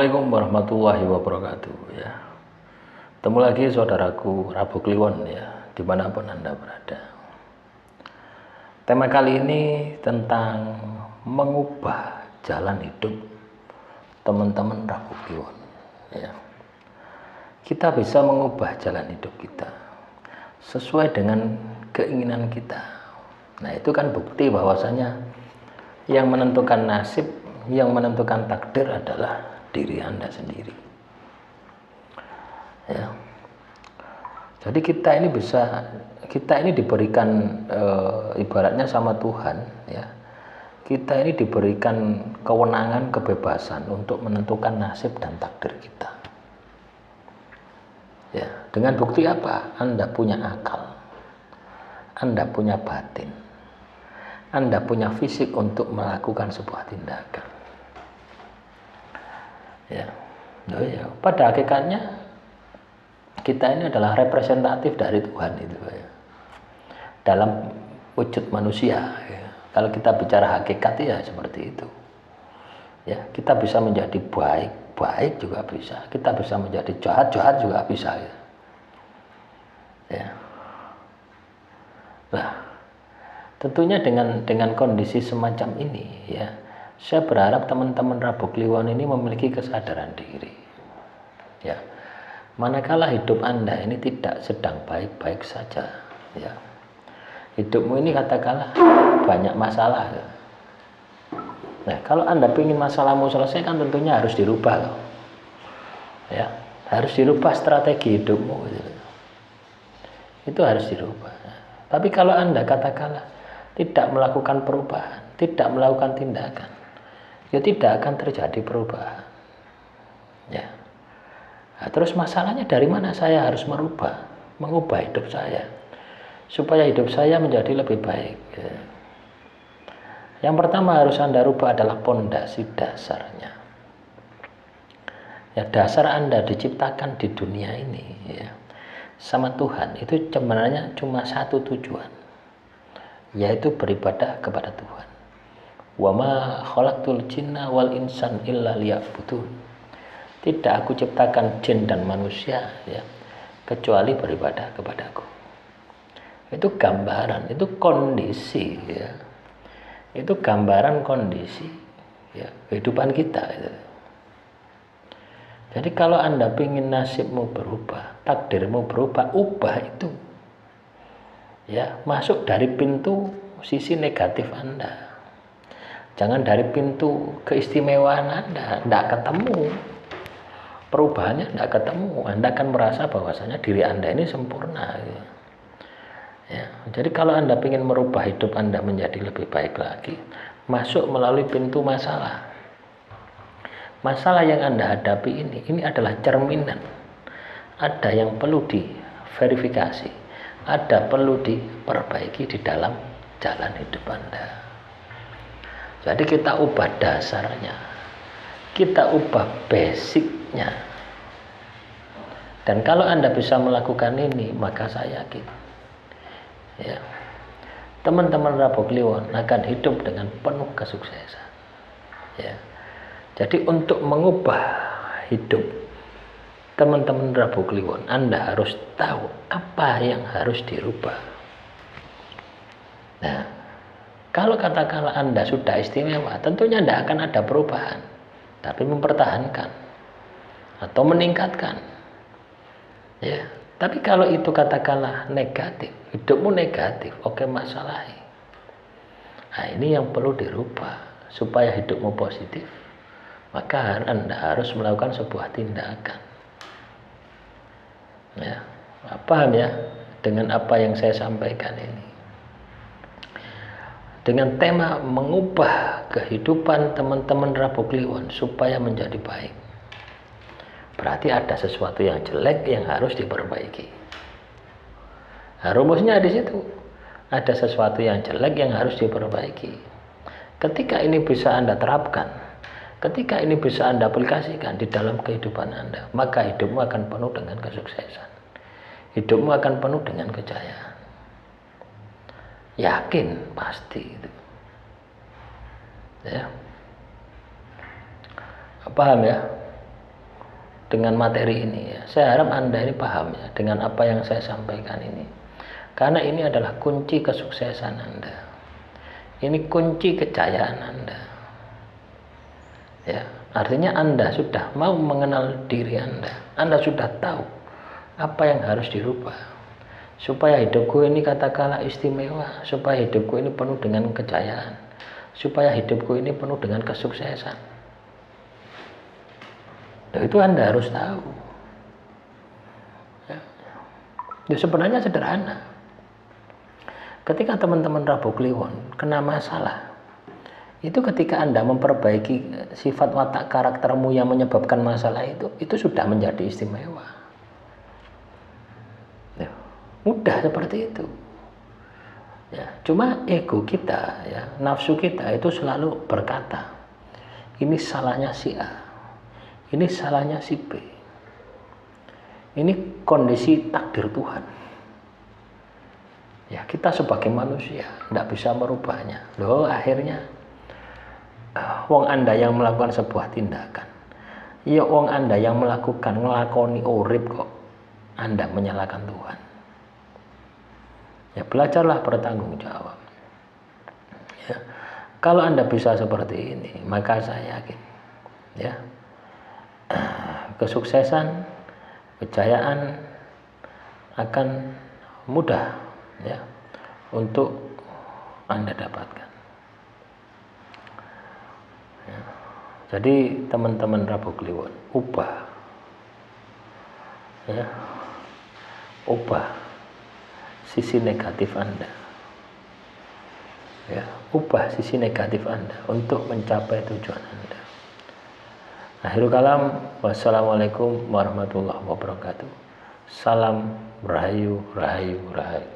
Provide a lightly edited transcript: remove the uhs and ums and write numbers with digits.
Assalamualaikum warahmatullahi wabarakatuh ya. Ketemu lagi saudaraku Rabu Kliwon ya, dimanapun Anda berada. Tema kali ini tentang mengubah jalan hidup teman-teman Rabu Kliwon ya. Kita bisa mengubah jalan hidup kita sesuai dengan keinginan kita. Nah, itu kan bukti bahwasanya yang menentukan nasib, yang menentukan takdir adalah diri Anda sendiri ya. Jadi kita ini diberikan ibaratnya sama Tuhan ya, kita ini diberikan kewenangan, kebebasan untuk menentukan nasib dan takdir kita ya. Dengan bukti apa? Anda punya akal, Anda punya batin, Anda punya fisik untuk melakukan sebuah tindakan ya. Pada hakikatnya kita ini adalah representatif dari Tuhan itu ya, dalam wujud manusia ya. Kalau kita bicara hakikat ya seperti itu ya. Kita bisa menjadi baik juga bisa, kita bisa menjadi jahat juga bisa ya. Nah, tentunya dengan kondisi semacam ini ya, saya berharap teman-teman Rabu Kliwon ini memiliki kesadaran diri ya. Manakala hidup Anda ini tidak sedang baik-baik saja ya, hidupmu ini katakanlah banyak masalah ya. Nah, kalau Anda ingin masalahmu selesai kan tentunya harus dirubah loh ya, harus dirubah strategi hidupmu gitu. Itu harus dirubah. Tapi kalau Anda katakanlah tidak melakukan perubahan, tidak melakukan tindakan, ya tidak akan terjadi perubahan ya. Nah, terus masalahnya dari mana saya harus mengubah hidup saya supaya hidup saya menjadi lebih baik ya. Yang pertama harus Anda rubah adalah pondasi dasarnya ya. Dasar Anda diciptakan di dunia ini ya sama Tuhan itu sebenarnya cuma satu tujuan, yaitu beribadah kepada Tuhan. Wa ma khalaqtul jinna wal insan illa liya'budun. Tidak aku ciptakan jin dan manusia ya kecuali beribadah kepadaku. Itu gambaran, itu kondisi ya. Itu gambaran kondisi ya kehidupan kita itu. Jadi kalau Anda ingin nasibmu berubah, takdirmu berubah, ubah itu ya, masuk dari pintu sisi negatif Anda, jangan dari pintu keistimewaan Anda. Tidak ketemu perubahannya, tidak ketemu. Anda akan merasa bahwasanya diri Anda ini sempurna ya. Jadi kalau Anda ingin merubah hidup Anda menjadi lebih baik lagi, masuk melalui pintu masalah. Masalah yang Anda hadapi ini adalah cerminan. Ada yang perlu diverifikasi, ada perlu diperbaiki di dalam jalan hidup Anda. Jadi kita ubah dasarnya, kita ubah basicnya. Dan kalau Anda bisa melakukan ini, maka saya yakin ya, teman-teman Rabu Kliwon akan hidup dengan penuh kesuksesan ya. Jadi untuk mengubah hidup teman-teman Rabu Kliwon, Anda harus tahu apa yang harus dirubah. Nah, kalau katakanlah Anda sudah istimewa, tentunya tidak akan ada perubahan, tapi mempertahankan atau meningkatkan ya. Tapi kalau itu katakanlah negatif, hidupmu negatif, oke masalahnya. Nah, ini yang perlu dirubah supaya hidupmu positif. Maka Anda harus melakukan sebuah tindakan ya. Paham ya dengan apa yang saya sampaikan ini? Dengan tema mengubah kehidupan teman-teman Rabu Kliwon supaya menjadi baik, berarti ada sesuatu yang jelek yang harus diperbaiki. Nah, rumusnya di situ. Ada sesuatu yang jelek yang harus diperbaiki. Ketika ini bisa Anda terapkan, ketika ini bisa Anda aplikasikan di dalam kehidupan Anda, maka hidupmu akan penuh dengan kesuksesan. Hidupmu akan penuh dengan kejayaan. Yakin pasti itu. Ya. Paham ya? dengan materi ini ya. Saya harap Anda ini paham ya dengan apa yang saya sampaikan ini. Karena ini adalah kunci kesuksesan Anda. Ini kunci kejayaan Anda. Ya, artinya Anda sudah mau mengenal diri Anda. Anda sudah tahu apa yang harus dirubah supaya hidupku ini katakanlah istimewa, supaya hidupku ini penuh dengan kejayaan, supaya hidupku ini penuh dengan kesuksesan. Nah, itu Anda harus tahu. Ya, sebenarnya sederhana. Ketika teman-teman Rabu Kliwon kena masalah, itu ketika Anda memperbaiki sifat watak karaktermu yang menyebabkan masalah itu sudah menjadi istimewa. Ya, mudah seperti itu. Ya, cuma ego kita, ya, nafsu kita itu selalu berkata, ini salahnya si A, ini salahnya si B, ini kondisi takdir Tuhan. Ya, kita sebagai manusia tidak bisa merubahnya. Loh, akhirnya wong Anda yang melakukan sebuah tindakan, ya wong Anda yang ngelakoni urip kok Anda menyalahkan Tuhan. Ya, belajarlah bertanggung jawab. Ya, kalau Anda bisa seperti ini, maka saya yakin, ya, kesuksesan, kejayaan akan mudah, ya, untuk Anda dapatkan. Ya. Jadi teman-teman Rabu Kliwon, ubah, ya, ubah sisi negatif Anda, ya, ubah sisi negatif Anda untuk mencapai tujuan Anda. Akhirul kalam, wassalamualaikum warahmatullahi wabarakatuh. Salam rahayu, rahayu, rahayu.